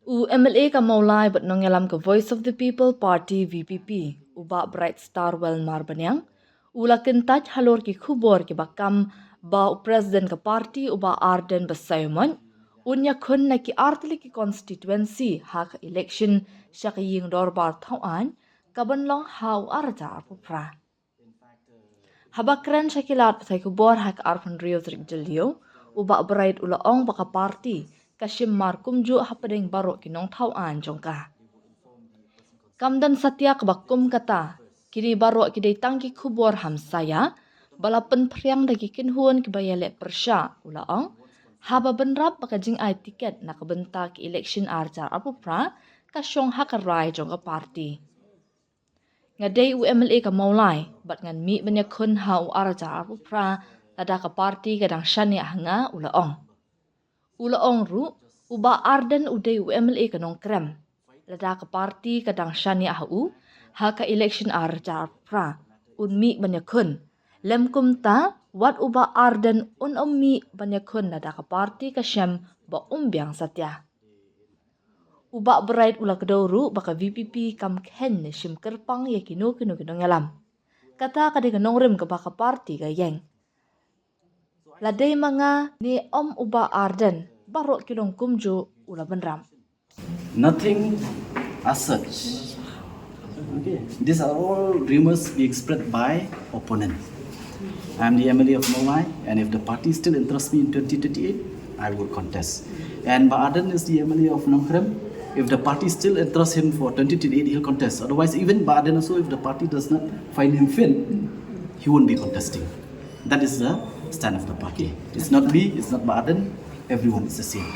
U MLA ka Mawlai bat nongelam ka Voice of the People Party VPP. Uba Bright Star Well Marbanyang. Ula Kyntait halor ki khubor ki bakam ba President ka party Bah Ardent basayman. Unya khun na ki artli ki constituency hak election siya ying dorbar tauan kabanlong hau arja pupra. Habakran syakilat pasay kubor hak arpun Rio Trik Jelio. Uba Bright ulaong baka party kasim markumju hapadeng baro kinong tauan jongka. Kamdan satya kebakum kata, kini baro kidai tangki kubor hamsaya, balapan priang dagi kinhuan kibayalek persya ulaong, haba benrap bakajing ay tiket na kebentak election arjar apupra kasyong hakarai jongka party. Ngadai UMLA ka Mawlai, bat ngan mi banyakun hau arjar apupra lada ka party kadang syani hanga ulaong. Ulaong ru, Bah Ardent udai UMLA kanong krem. Lada ka party kadang syani ahu, haka election arjar pra, unmi banyakun. Lem kumta, wat Bah Ardent ummi banyakun lada ka party kasyam ba umbiang satya. Uba berait ula kedauru baka VPP kam ken sim kerpang ya kino ngalam. Kata kadang kanong rem ke baka party ka yang. Ladai manga ni Bah Ardent, barok kinong kumju ula benram. Nothing as such. Okay. These are all rumors being spread by opponents. I am the MLA of Mawlai, and if the party still interests me in 2028, I will contest. And Bah Ardent is the MLA of Nongkrem. If the party still interests him for 2028, he'll contest. Otherwise, even Bah Ardent also, if the party does not find him fit, he won't be contesting. That is the stand of the party. It's not me, it's not Bah Ardent, everyone is the same.